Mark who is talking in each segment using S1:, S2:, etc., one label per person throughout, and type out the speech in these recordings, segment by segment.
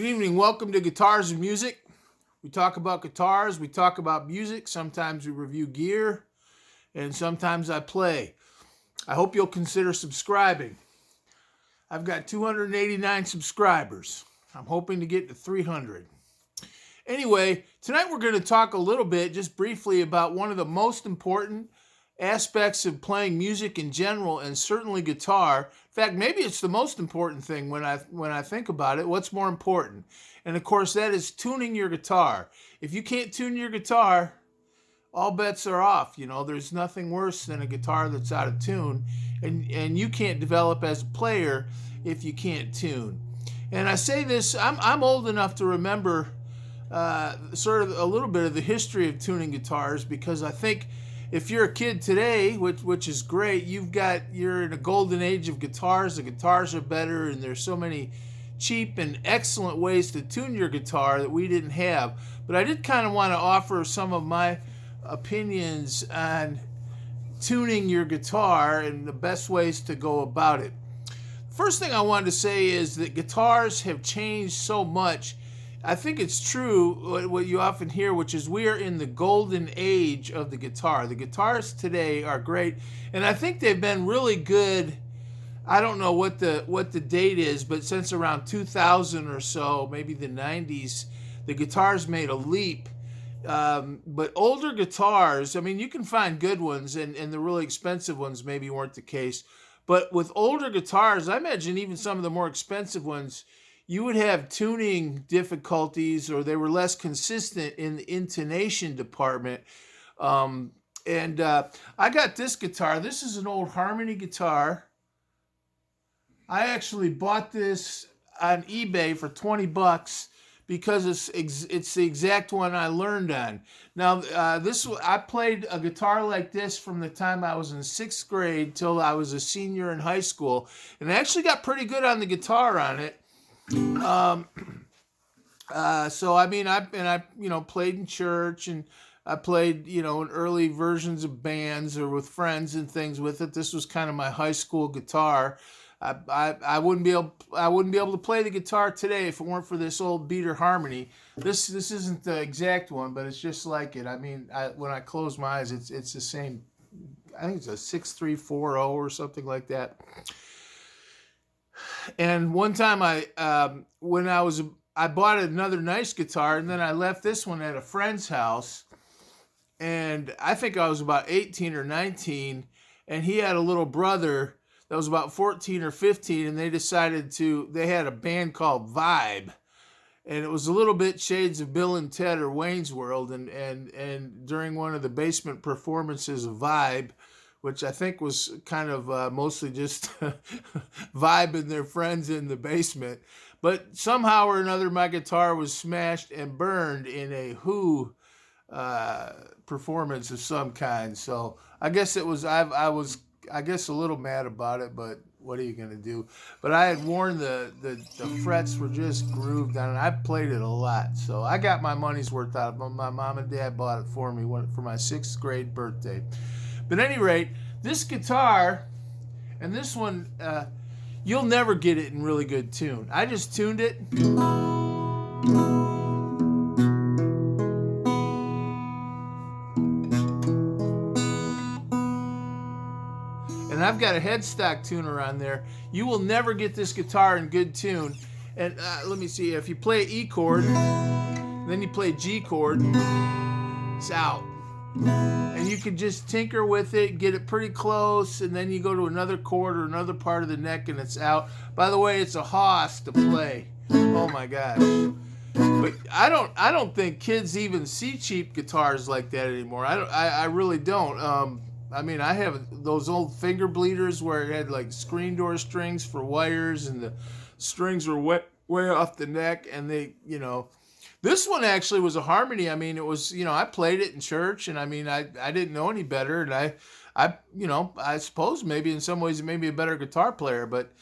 S1: Good evening. Welcome to Guitars and Music. We talk about guitars, we talk about music, sometimes we review gear, and sometimes I play. I hope you'll consider subscribing. I've got 289 subscribers. I'm hoping to get to 300. Anyway, tonight we're going to talk a little bit, just briefly, about one of the most important aspects of playing music in general, and certainly guitar. In fact, maybe it's the most important thing when I think about it. What's more important? And of course, that is tuning your guitar. If you can't tune your guitar, all bets are off. You know, there's nothing worse than a guitar that's out of tune, and you can't develop as a player if you can't tune. And I say this, I'm old enough to remember sort of a little bit of the history of tuning guitars, because I think if you're a kid today, which is great, you're in a golden age of guitars. The guitars are better, and there's so many cheap and excellent ways to tune your guitar that we didn't have. But I did kind of want to offer some of my opinions on tuning your guitar and the best ways to go about it. First thing I wanted to say is that guitars have changed so much. I think it's true what you often hear, which is we are in the golden age of the guitar. The guitars today are great, and I think they've been really good. I don't know what the date is, but since around 2000 or so, maybe the 90s, the guitars made a leap. But older guitars, I mean, you can find good ones, and the really expensive ones maybe weren't the case. But with older guitars, I imagine even some of the more expensive ones, you would have tuning difficulties, or they were less consistent in the intonation department. I got this guitar. This is an old Harmony guitar. I actually bought this on eBay for 20 bucks because it's the exact one I learned on. Now, I played a guitar like this from the time I was in 6th grade till I was a senior in high school, and I actually got pretty good on the guitar on it. So I mean, I played in church, and I played in early versions of bands or with friends and things with it. This was kind of my high school guitar. I wouldn't be able to play the guitar today if it weren't for this old beater Harmony. This isn't the exact one, but it's just like it. I mean, when I close my eyes, it's the same. I think it's a 6340 or something like that. And one time I bought another nice guitar, and then I left this one at a friend's house, and I think I was about 18 or 19, and he had a little brother that was about 14 or 15, and they had a band called Vibe, and it was a little bit shades of Bill and Ted or Wayne's World, and during one of the basement performances of Vibe, which I think was kind of mostly just vibing their friends in the basement. But somehow or another, my guitar was smashed and burned in a Who performance of some kind. So I guess I was a little mad about it, but what are you going to do? But I had worn the frets were just grooved on it. I played it a lot. So I got my money's worth out of it. My mom and dad bought it for me for my 6th grade birthday. But at any rate, this guitar and this one, you'll never get it in really good tune. I just tuned it. And I've got a headstock tuner on there. You will never get this guitar in good tune. And let me see, if you play E chord, then you play G chord, it's out. And you can just tinker with it, get it pretty close, and then you go to another chord or another part of the neck, and it's out. By the way, it's a hoss to play. Oh my gosh. But I don't think kids even see cheap guitars like that anymore. I really don't. I mean, I have those old finger bleeders where it had like screen door strings for wires, and the strings were way off the neck, and this one actually was a Harmony. I mean, it was, I played it in church, and I mean, I didn't know any better, and I suppose maybe in some ways it made me a better guitar player, but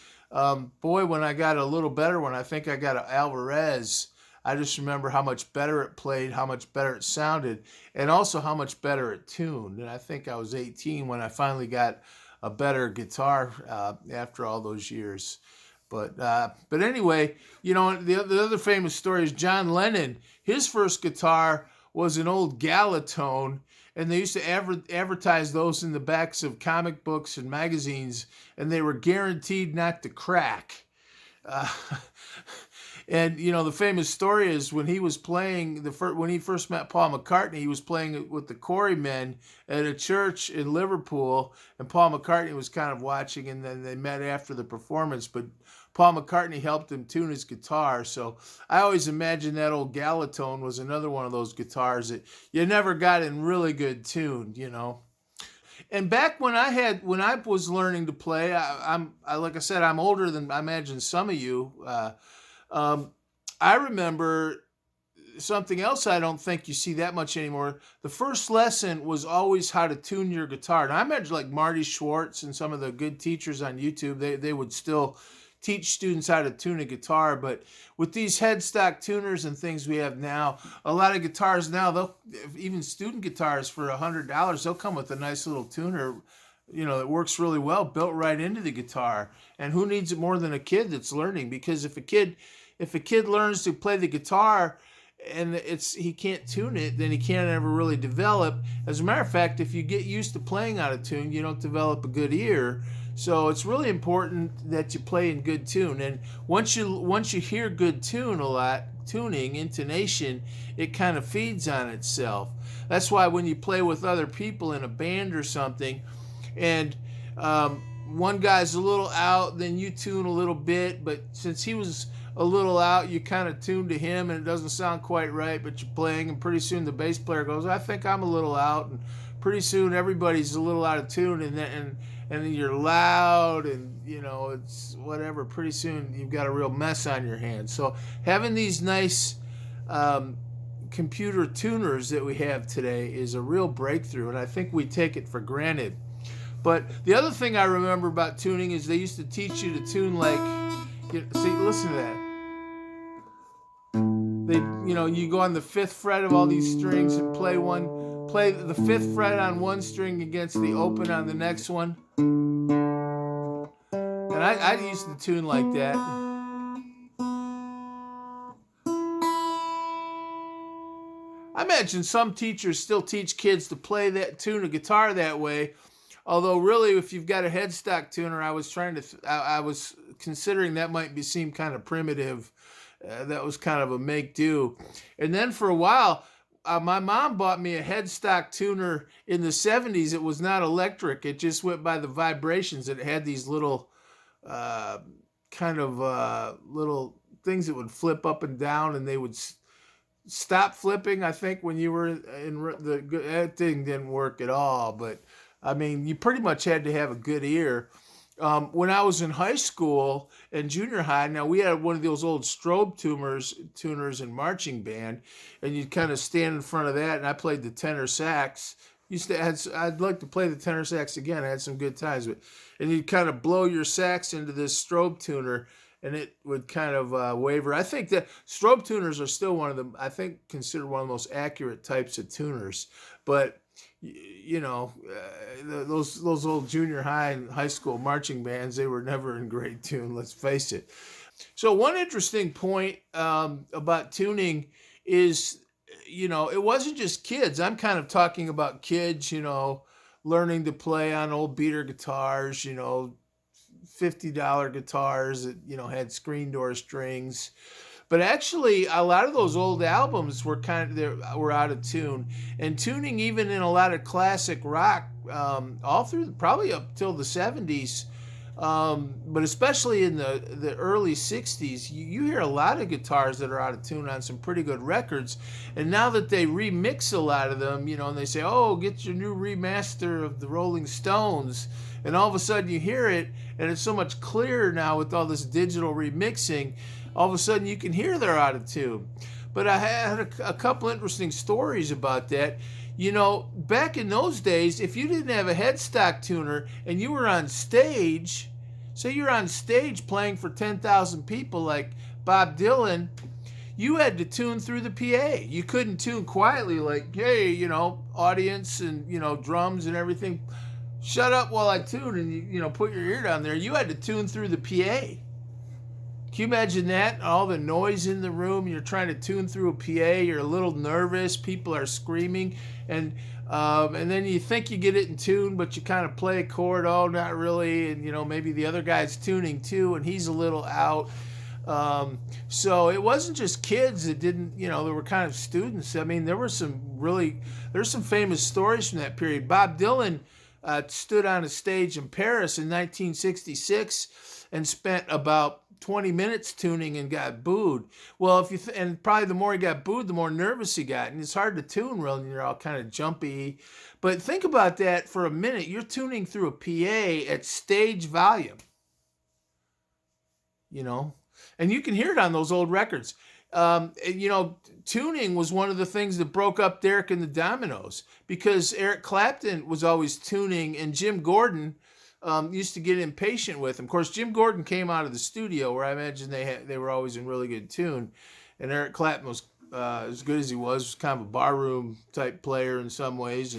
S1: boy, when I got a little better one, I think I got an Alvarez. I just remember how much better it played, how much better it sounded, and also how much better it tuned. And I think I was 18 when I finally got a better guitar after all those years. But anyway, the other famous story is John Lennon. His first guitar was an old Galatone, and they used to advertise those in the backs of comic books and magazines, and they were guaranteed not to crack. Uh, and the famous story is when he was playing when he first met Paul McCartney, he was playing with the Quarrymen at a church in Liverpool, and Paul McCartney was kind of watching, and then they met after the performance. But Paul McCartney helped him tune his guitar, so I always imagined that old Galatone was another one of those guitars that you never got in really good tune. And back when I was learning to play, like I said, I'm older than I imagine some of you. I remember something else I don't think you see that much anymore. The first lesson was always how to tune your guitar. And I imagine like Marty Schwartz and some of the good teachers on YouTube, they would still teach students how to tune a guitar. But with these headstock tuners and things we have now, a lot of guitars now, even student guitars for $100, they'll come with a nice little tuner, that works really well, built right into the guitar. And who needs it more than a kid that's learning? Because if a kid learns to play the guitar and he can't tune it, then he can't ever really develop. As a matter of fact, if you get used to playing out of tune, you don't develop a good ear. So it's really important that you play in good tune. And once you hear good tune a lot, tuning, intonation, it kind of feeds on itself. That's why when you play with other people in a band or something, and one guy's a little out, then you tune a little bit, but since he was a little out, you kind of tune to him and it doesn't sound quite right, but you're playing, and pretty soon the bass player goes, I think I'm a little out, and pretty soon everybody's a little out of tune, and then you're loud, and it's whatever. Pretty soon you've got a real mess on your hands. So having these nice computer tuners that we have today is a real breakthrough, and I think we take it for granted. But the other thing I remember about tuning is they used to teach you to tune like, see, listen to that. You go on the 5th fret of all these strings and play the 5th fret on one string against the open on the next one. And I used to tune like that. I imagine some teachers still teach kids to tune a guitar that way. Although really, if you've got a headstock tuner, I was considering that might seem kind of primitive. That was kind of a make-do. And then for a while, my mom bought me a headstock tuner in the 70s. It was not electric. It just went by the vibrations. It had these little little things that would flip up and down, and they would stop flipping, I think, when you were that thing didn't work at all. But I mean, you pretty much had to have a good ear. When I was in high school and junior high, now we had one of those old strobe tuners in marching band, and you'd kind of stand in front of that, and I played the tenor sax. I'd like to play the tenor sax again. I had some good times with, and you'd kind of blow your sax into this strobe tuner, and it would kind of waver. I think that strobe tuners are still considered one of the most accurate types of tuners, but those old junior high and high school marching bands, they were never in great tune, let's face it. So one interesting point about tuning is, it wasn't just kids. I'm kind of talking about kids, learning to play on old beater guitars, $50 guitars that, had screen door strings. But actually, a lot of those old albums were out of tune, and tuning even in a lot of classic rock, all through probably up till the 70s, but especially in the early 60s, you hear a lot of guitars that are out of tune on some pretty good records. And now that they remix a lot of them, and they say, oh, get your new remaster of the Rolling Stones, and all of a sudden you hear it, and it's so much clearer now with all this digital remixing. All of a sudden you can hear they're out of tune. But I had a couple interesting stories about that. Back in those days, if you didn't have a headstock tuner and you were on stage, say you're on stage playing for 10,000 people like Bob Dylan, you had to tune through the PA. You couldn't tune quietly like, hey, audience and, drums and everything. Shut up while I tune, and put your ear down there. You had to tune through the PA. Can you imagine that? All the noise in the room. You're trying to tune through a PA. You're a little nervous. People are screaming, and then you think you get it in tune, but you kind of play a chord. Oh, not really. And maybe the other guy's tuning too, and he's a little out. So it wasn't just kids that didn't. There were kind of students. I mean, there's some famous stories from that period. Bob Dylan stood on a stage in Paris in 1966 and spent about 20 minutes tuning and got booed. Well, and probably the more he got booed, the more nervous he got, and it's hard to tune real, and you're all kind of jumpy. But think about that for a minute. You're tuning through a PA at stage volume, and you can hear it on those old records. Tuning was one of the things that broke up Derek and the Dominoes, because Eric Clapton was always tuning, and Jim Gordon used to get impatient with him. Of course, Jim Gordon came out of the studio, where I imagine they were always in really good tune, and Eric Clapton was as good as he was kind of a barroom type player in some ways,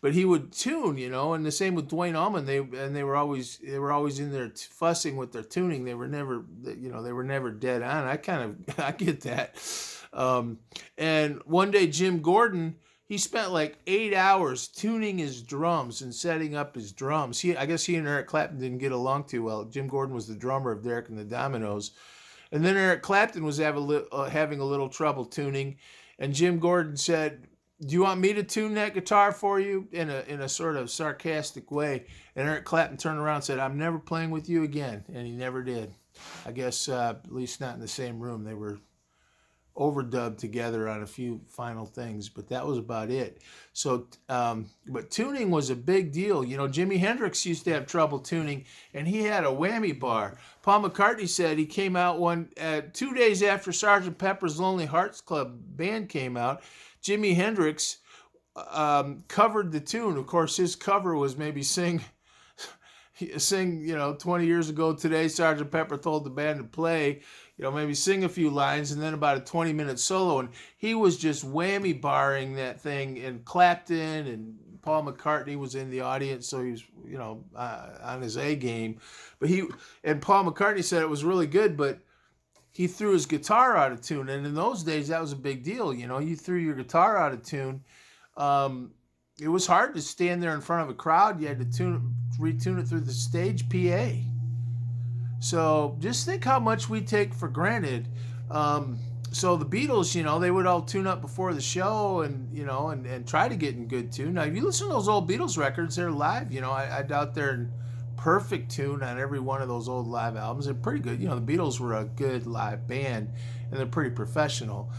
S1: but he would tune, and the same with Duane Allman. They were always in there fussing with their tuning. They were never dead on. I get that. And one day Jim Gordon, he spent like 8 hours tuning his drums and setting up his drums. I guess he and Eric Clapton didn't get along too well. Jim Gordon was the drummer of Derek and the Dominoes. And then Eric Clapton was having a little trouble tuning. And Jim Gordon said, "Do you want me to tune that guitar for you?" in a sort of sarcastic way. And Eric Clapton turned around and said, "I'm never playing with you again." And he never did. I guess at least not in the same room. They were overdubbed together on a few final things, but that was about it. So, but tuning was a big deal. Jimi Hendrix used to have trouble tuning, and he had a whammy bar. Paul McCartney said he came out 2 days after Sgt. Pepper's Lonely Hearts Club Band came out. Jimi Hendrix covered the tune. Of course, his cover was maybe sing, 20 years ago today, Sgt. Pepper told the band to play, maybe sing a few lines, and then about a 20-minute solo. And he was just whammy barring that thing. And Clapton and Paul McCartney was in the audience, so he was, on his A game. But Paul McCartney said it was really good, but he threw his guitar out of tune. And in those days, that was a big deal. You threw your guitar out of tune. It was hard to stand there in front of a crowd. You had to retune it through the stage PA. So just think how much we take for granted. So the Beatles, they would all tune up before the show and try to get in good tune. Now, if you listen to those old Beatles records, they're live. I doubt they're in perfect tune on every one of those old live albums. They're pretty good. The Beatles were a good live band, and they're pretty professional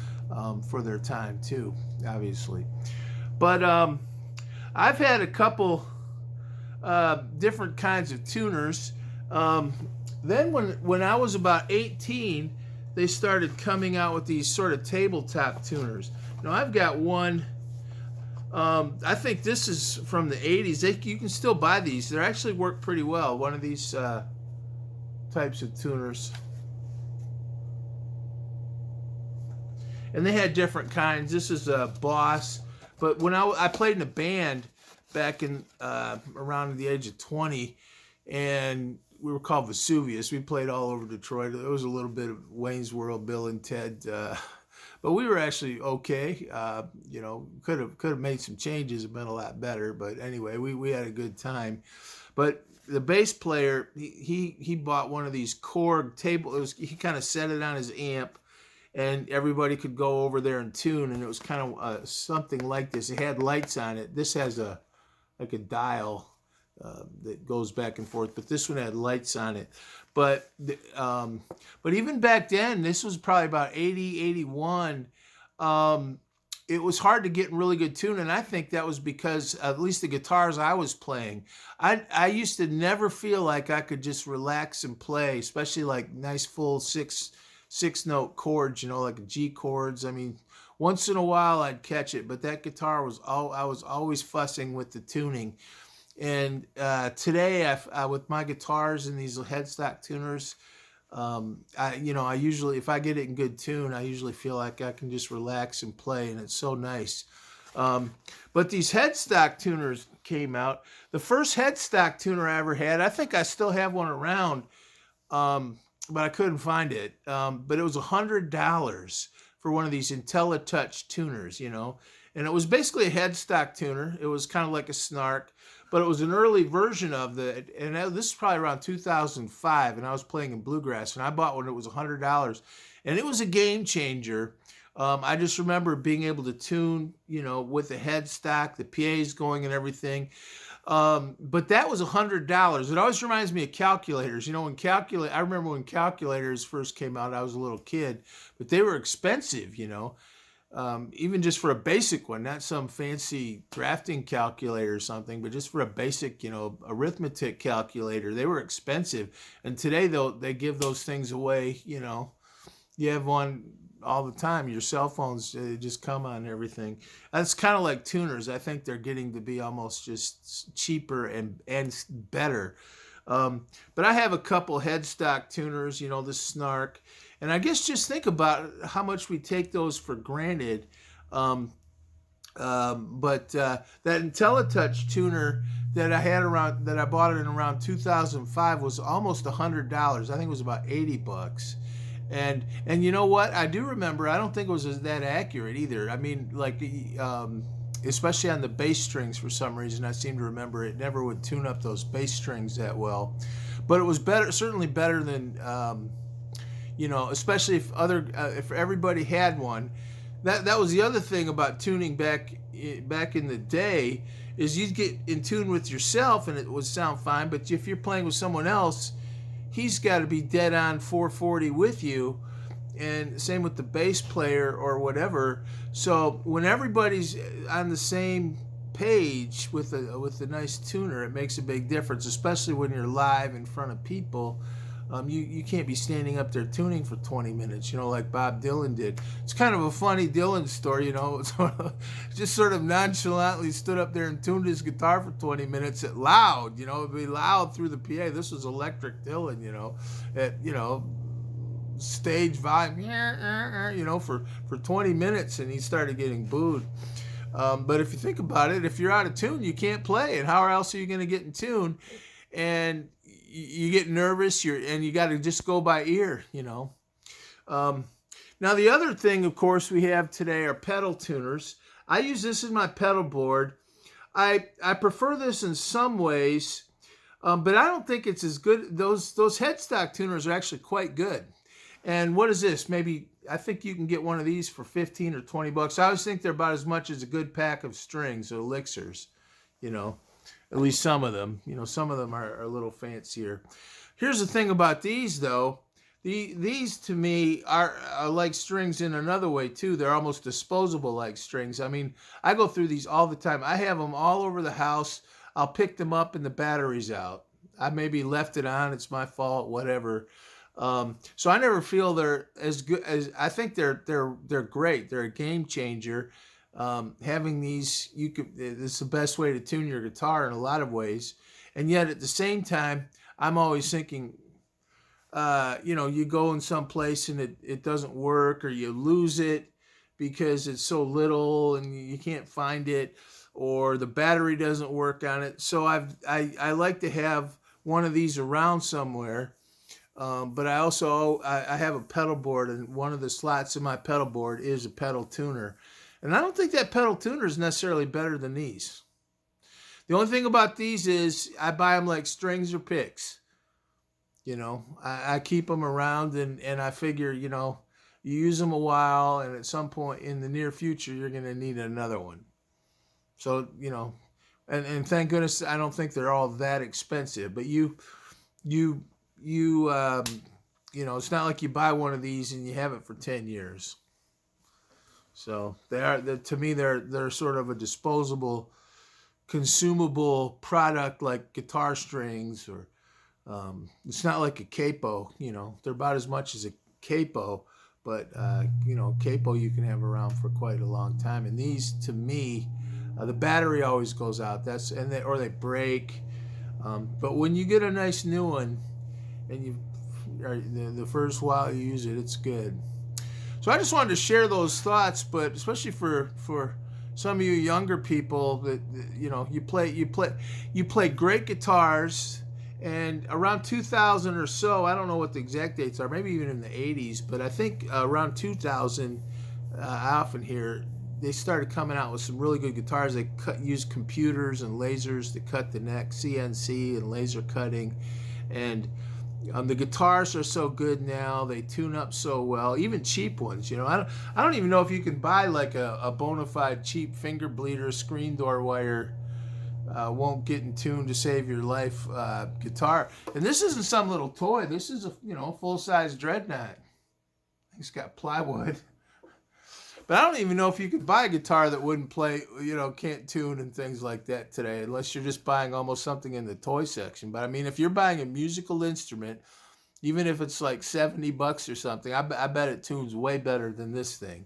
S1: for their time too, obviously. But I've had a couple different kinds of tuners. Then when I was about 18, they started coming out with these sort of tabletop tuners. Now I've got one, I think this is from the 80s. You can still buy these. They actually work pretty well. One of these types of tuners. And they had different kinds. This is a Boss. But when I played in a band back in around the age of 20, and we were called Vesuvius. We played all over Detroit. There was a little bit of Wayne's World, Bill and Ted, but we were actually okay. Could have made some changes, been a lot better. But anyway, we had a good time. But the bass player, he bought one of these Korg tables. He kind of set it on his amp, and everybody could go over there and tune. And it was kind of something like this. It had lights on it. This has a dial that goes back and forth, but this one had lights on it. But even back then, this was probably about 80, 81, it was hard to get in really good tune, and I think that was because, at least the guitars I was playing, I used to never feel like I could just relax and play, especially like nice full six note chords, like G chords. I mean, once in a while I'd catch it, but that guitar I was always fussing with the tuning. And today, with my guitars and these headstock tuners, I usually, if I get it in good tune, I usually feel like I can just relax and play, and it's so nice. But these headstock tuners came out. The first headstock tuner I ever had, I think I still have one around. but I couldn't find it. But it was $100 for one of these IntelliTouch tuners, and it was basically a headstock tuner. It was kind of like a Snark, but it was an early version of and this is probably around 2005, and I was playing in bluegrass, and I bought one. It was $100, and it was a game changer. I just remember being able to tune, with the headstock, the PAs going and everything. But that was $100. It always reminds me of calculators. I remember when calculators first came out, I was a little kid, but they were expensive, even just for a basic one, not some fancy drafting calculator or something, but just for a basic, arithmetic calculator. They were expensive. And today, though, they give those things away, you have one all the time. Your cell phones just come on everything. That's kind of like tuners. I think they're getting to be almost just cheaper and better. But I have a couple headstock tuners, the Snark. And I guess just think about how much we take those for granted. But that IntelliTouch tuner that I bought it in around 2005 was almost $100. I think it was about $80. And you know what? I do remember, I don't think it was that accurate either. I mean, like, especially on the bass strings for some reason, I seem to remember it never would tune up those bass strings that well. But it was better, certainly better than, especially if everybody had one. That was the other thing about tuning back in the day, is you'd get in tune with yourself and it would sound fine. But if you're playing with someone else, he's got to be dead on 440 with you, and same with the bass player or whatever. So when everybody's on the same page with a nice tuner, it makes a big difference, especially when you're live in front of people. You can't be standing up there tuning for 20 minutes, like Bob Dylan did. It's kind of a funny Dylan story, just sort of nonchalantly stood up there and tuned his guitar for 20 minutes at loud, it'd be loud through the PA. This was electric Dylan, at, stage volume, for 20 minutes, and he started getting booed. But if you think about it, if you're out of tune, you can't play, and how else are you going to get in tune? And you get nervous, and you got to just go by ear, Now, the other thing, of course, we have today are pedal tuners. I use this as my pedal board. I prefer this in some ways, but I don't think it's as good. Those headstock tuners are actually quite good. And what is this? Maybe, I think you can get one of these for 15 or 20 bucks. I always think they're about as much as a good pack of strings or elixirs, At least some of them. Some of them are a little fancier. Here's the thing about these, though. These, to me, are like strings in another way, too. They're almost disposable like strings. I mean, I go through these all the time. I have them all over the house. I'll pick them up and the battery's out. I maybe left it on. It's my fault, whatever. So I never feel they're as good as, I think they're great. They're a game changer. Having these, it's the best way to tune your guitar in a lot of ways. And yet at the same time, I'm always thinking, you go in some place and it doesn't work, or you lose it because it's so little and you can't find it, or the battery doesn't work on it. So I like to have one of these around somewhere. But I also, I have a pedal board, and one of the slots in my pedal board is a pedal tuner. And I don't think that pedal tuner is necessarily better than these. The only thing about these is I buy them like strings or picks. I keep them around, and I figure, you use them a while, and at some point in the near future, you're going to need another one. So, and thank goodness I don't think they're all that expensive. But it's not like you buy one of these and you have it for 10 years. So to me, they're sort of a disposable, consumable product like guitar strings, or it's not like a capo. They're about as much as a capo, but capo you can have around for quite a long time. And these, to me, the battery always goes out. Or they break. But when you get a nice new one, and the first while you use it, it's good. So I just wanted to share those thoughts, but especially for some of you younger people that you play great guitars, And around 2000 or so, I don't know what the exact dates are, maybe even in the 80s, but I think around 2000, I often hear they started coming out with some really good guitars. They use computers and lasers to cut the neck, CNC and laser cutting. And the guitars are so good now. They tune up so well, even cheap ones. I don't even know if you can buy like a bona fide cheap finger bleeder screen door wire, won't get in tune to save your life guitar. And this isn't some little toy. This is a full size Dreadnought. It's got plywood. But I don't even know if you could buy a guitar that wouldn't play, can't tune and things like that today, unless you're just buying almost something in the toy section. But I mean, if you're buying a musical instrument, even if it's like $70 or something, I bet it tunes way better than this thing.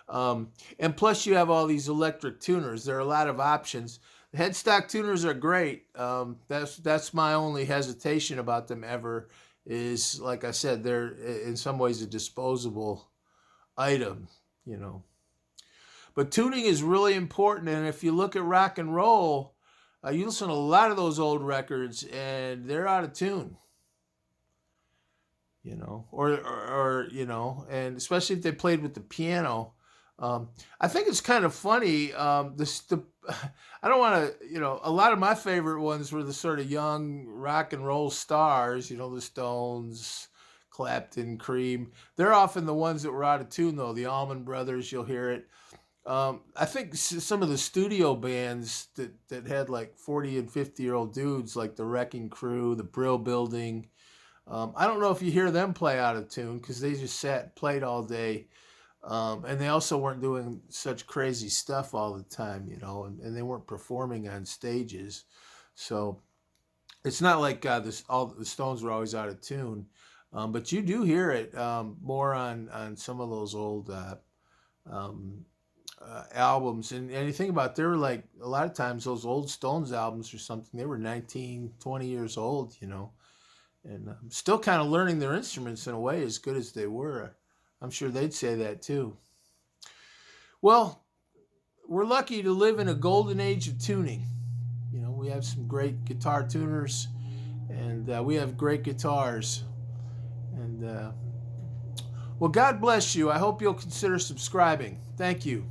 S1: And plus, you have all these electric tuners. There are a lot of options. The headstock tuners are great. That's my only hesitation about them ever. Is, like I said, they're in some ways a disposable item. But tuning is really important, and if you look at rock and roll, you listen to a lot of those old records and they're out of tune, and especially if they played with the piano. I think it's kind of funny. I don't want to, a lot of my favorite ones were the sort of young rock and roll stars, the Stones, Clapton, Cream. They're often the ones that were out of tune, though. The Allman Brothers, you'll hear it. I think some of the studio bands that had like 40 and 50-year-old dudes, like the Wrecking Crew, the Brill Building, I don't know if you hear them play out of tune because they just sat and played all day. And they also weren't doing such crazy stuff all the time, and they weren't performing on stages. So it's not like all the Stones were always out of tune. But you do hear it more on some of those old albums. And you think about it, they were like, a lot of times those old Stones albums or something, they were 19, 20 years old, and still kind of learning their instruments in a way as good as they were. I'm sure they'd say that too. Well, we're lucky to live in a golden age of tuning. We have some great guitar tuners, and we have great guitars. And well, God bless you. I hope you'll consider subscribing. Thank you.